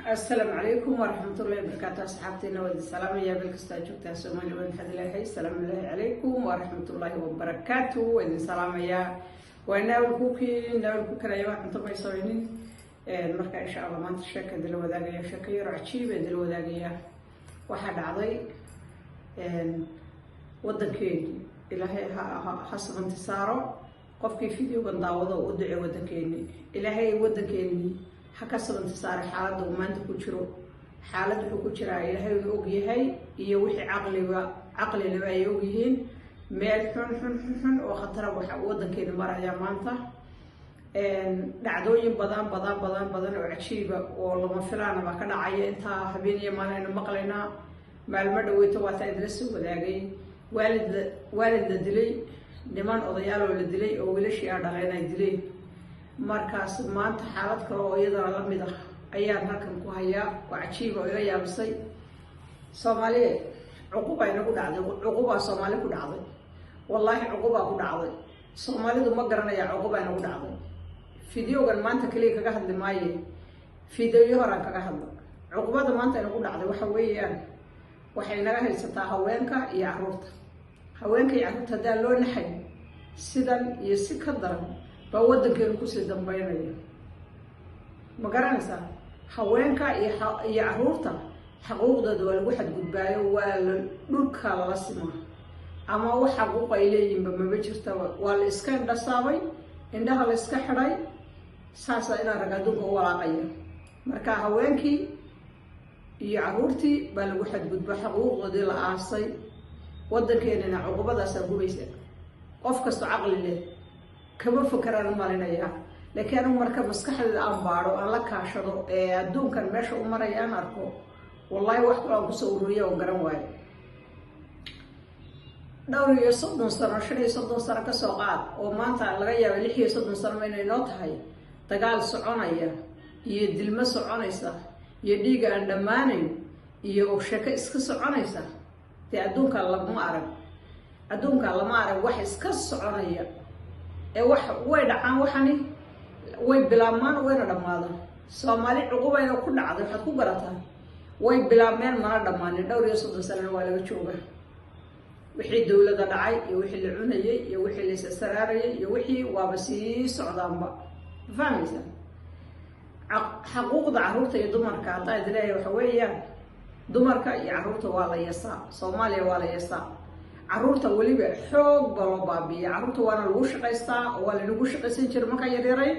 السلام عليكم ورحمة الله وبركاته. أصحابتنا ودي السلام يا بالكستا جوكتا سومالي ونحد الله السلام الله عليكم ورحمة الله وبركاته. ودي السلام يا وناول كوكي ناول كوكي رأيوات انتم يسوينين المركة إن شاء الله ما تشكى دلو ذاقية شكير عجيبة دلو ذاقية واحد عضي ودنكيني إلهي حسب انتصاره قفكي فيديو بنداوضه ودعي ودنكيني إلهي ودنكيني حكسب انتصار حالة ومانت كجرو حالة كجرا إلهي ويوجيهاي يوحي عقلي لبا يوجيهين ميل حن وخطر وحودن كين مرة يا مانتا دعدوين بدن وعشيبة والله ما فلانا ما كان عيا انت حبيني ما لنا مقلنا مع المدوي تواتي درسوا وذاقي والد دلي niman odayaal oo la dilay oo wiilashii aan dhalayna dilay markaas maanta xaalad kale oo iyada la mid ah ayaan halkan ku hayaa oo cajiib oo iga yaabsay Soomaaliya cuquba inagu dhacday cuquba Soomaali ku dhacday wallahi cuquba ku dhacday Soomaalidu ma garanaya cuquba inagu dhacday fiidiyogan maanta kaliya kaga hadli maayo fiidiyo hore kaga hadlo cuqubada maanta inagu dhacday waxa weeyaan waxay naga haysataa haweenka iyo carruurta haweenka iyo carruurta hadaa loo naxay sidan iyo si ka daran baa wadankeenu ku sii dambeynaya ma garanaysaa haweenka iyo carruurta xuquuqdooda waa lagu xadgudbaayo waa dhulka la simaa ama wax xuquuq ay leeyihiin ma jirta waa la iska indhasaabay indhaha la iska xidhay saasa inaan ragaadunka u walaaqaya marka haweenkii iyo carruurtii baa lagu xadgudbaa xuquuqdoodii la aasay waddankeena cuqubadaas gubaysa qof kasto aqli leh kama fakaraan malinaya laakiin marka maskaxdeeda aan baaro aan la kaashado ee adduunkan meesha u marayaan arko wallahi wax kale aan ku soo ururiyo oo garan waayo dhowr iyo 30 sano 30 sano ka soo qaad oo maanta laga yaabo 36 sano inay noo tahay dagaal soconaya iyo dilma soconaysa iyo dhiig aan dhamaanayn iyo shaka iska soconaysa adduunka lama arag wax iska soconaya ee wax way dhacaan waxani way bilaabmaan wayna dhamaadaan Soomaali cuqubayna ku dhacday waxaad ku garataa way bilaabmeen mana dhamaanin dhowr iyo 30 sano waa laga joogaa wixii dawladda dhacay iyo wixii la cunayay iyo wixii la isasaraarayay iyo wixii waaba sii socdaanba fahmaysa xuquuqda carruurta iyo dumarka hadda ilaahay waxa weeyaan dumarka iyo carruurta waa la yeesaa Soomaaliya waa la yeesaa carruurta waliba xoog baro baabiya carruurta waana lagu shaqaystaa waa lagu shaqaysan jiray marka yareeray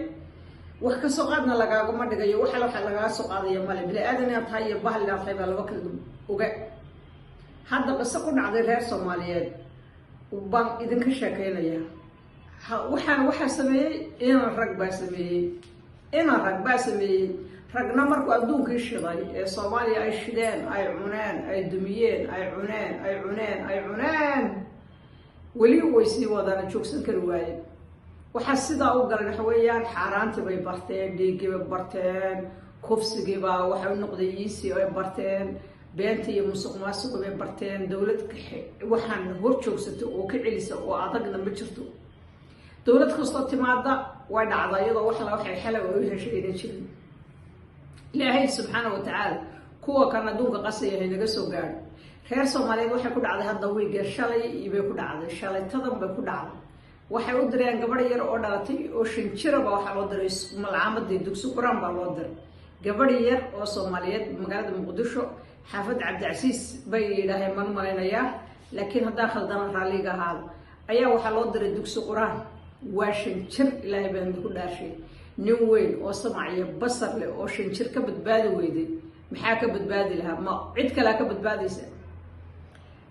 wax ka soo qaadna lagaaga ma dhigayo waxa laga soo qaadayo male bile aadan tahay iyo bahal la tahay laba kala oga hadda qisa ku dhacday reer Soomaaliyeed baan idinka sheekeynaya waxa sameeyay in rag baa sameeyay ragna markuu adduunkii shiday ee Soomaaliya ay shideen ay cuneen ay dumiyeen ay cuneen wali way sii wadana joogsan kari waayeen waxa sida u garan waxa weeyaan xaaraanti bay barteen dhiigii barteen kufsigiiba waxa uu noqdayisi ay barteen beenta iyo musuqmaasuqa bay barteen dawladka waxaan hor joogsato oo ka celisa oo adagna ma jirto dawlad kasta timaada way dhacday iyadoo wax la waxay xalay u heshiiyeen jirin ilaahay subxaanahu wa ta'aala kuwa kan adduunka qasaya naga soo gaadhay reer Soomaaliyeed waxay ku dhacday hadda wiiga shalay ibay ku dhacday shalay tadan bay ku dhacday waxay u direen gabadh yar oo dhalatay oo 5 jir ah waxa loo diray malcaamadii dugsi Quraan baa loo diray gabadh yar oo Soomaaliyeed magaalada Muqdisho xaafad Cabdicasiis bay yiraahdeen man malaynayaa laakiin hadda khaldan raaliga ahaa ayaa waxa loo diray dugsi Quraan waa 5 jir ilaahay baan ku dhaashay nin weyn oo samacaya basar leh oo 5 jir ka badbaadi weyday maxaa ka badbaadi lahaa ma cid kale ka badbaadaysa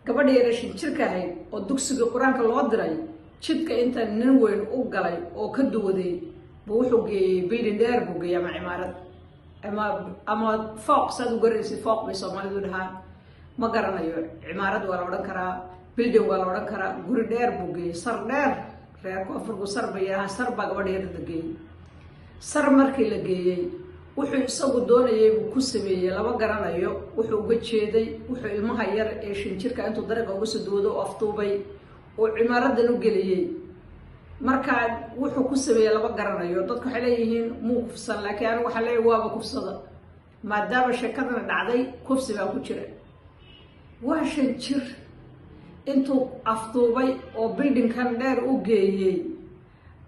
gabadh yar 5 jir ka ahayd oo dugsiga Quraanka loo diray jidka inta nin weyn u galay oo ka duwaday buu wuxuu geeyay building dheer buu geeyay cimaarad ama fooq sad u garaysi fooq bay Soomaalidu dhahaan ma garanayo cimaarad waa la oran karaa building waa la oran karaa guri dheer buu geeyay sar dheer reer koonfurku sar bay sar baa gabadh yar geeyay sar markii la geeyay wuxuu isagu doonayay uu ku sameeyay laba garanayo wuxuu uga jeeday wuxuu ilmaha yar ee 5 jirka intuu dariiqa uga soo doodo oo aftuubay oo cimaaradan u geliyay marka wuxuu ku sameeyay laba garanayo dadku waxay leeyihiin muu kufsan laakiin anigu waxa leeyahay waaba kufsada maadaama sheekadana dhacday kufsi baa ku jira. waa 5 jir intuu afduubay oo buildingkan dheer u geeyey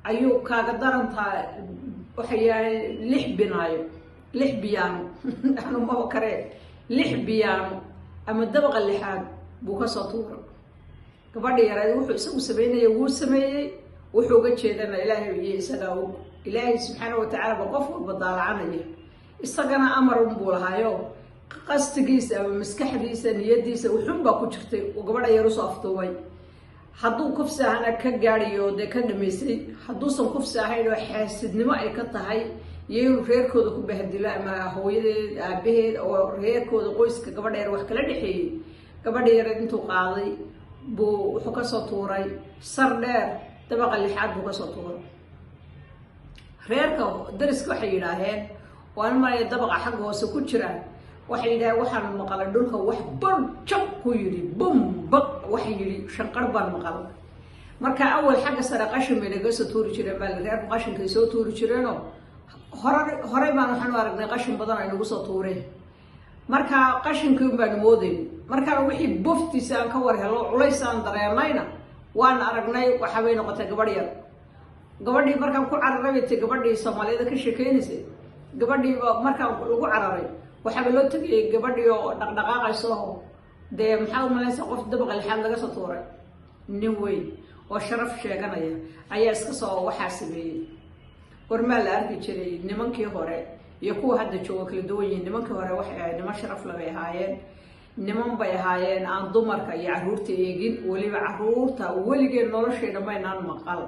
ayuu kaaga darantaa waxa yahay 6 binaayo 6 biyaano anu ma kare 6 biyaano ama dabaqa lixaad buu ka soo tuuray. gabadha yaray wuxuu isagu sameeyay wuu sameeyay wuxuu uga jeedana ilaahay iyo isaga oo ilaahay subxaanahu wa ta'aala ba qof walba daalacanaya isagana amar buu lahaayo qastigiisa ama maskaxdiisa niyadiisa wuxuu ba ku jirtay oo gabadha yar soo afduubay. hadduu kufsi ahana ka gaariyo de ka dhameysay, hadduusan kufsi ahayn oo xaasidnimo ay ka tahay iyo reerkooda ku bahdilo ama hooyadeed aabaheed oo reerkooda qoyska gabadha yar wax kala dhaxeeyay. gabadha yar intuu qaaday buu wuxuu ka soo tuuray sar dheer dabaqa lixaad buu ka soo tuuray. reerka dariska waxay yidhaaheen waan maray dabaqa xag hoose ku jiraan waxay yidhaaheen waxaan maqalay dhulka wax barjab ku yiri bum baq waxay yiri shanqar baan maqalay. marka awal xagga sare qashin bay laga soo tuuri jireen baa reer qashinkay soo tuuri jireenoo hore baan waxaan u aragnay qashin badan ay nagu soo tuureen. marka qashinkii baan mooday marka wixii boftiisa aan ka war helo culays aan dareemayna waan aragnay waxa bay noqotay gabadh yar. gabadhii markaan ku cararay gabadhii Soomaalida ka sheekeynaysa gabadhii markaan lagu cararay waxa loo tagay gabadhii oo dhaqdhaqaaqayso de maxaa u malaysa qof dabaqa lixaad laga soo tuuray. nin weyn oo sharaf sheeganaya ayaa iska soo waxa sameeyay. warma la arki jiray nimankii hore iyo kuwa hadda jooga kala duwan yihiin. nimankii hore waxay ahayd niman sharaf laga ahaayeen, niman bay ahaayeen aan dumarka iyo caruurta eegin, waliba caruurta weligeed nolosheeda ma inaan maqal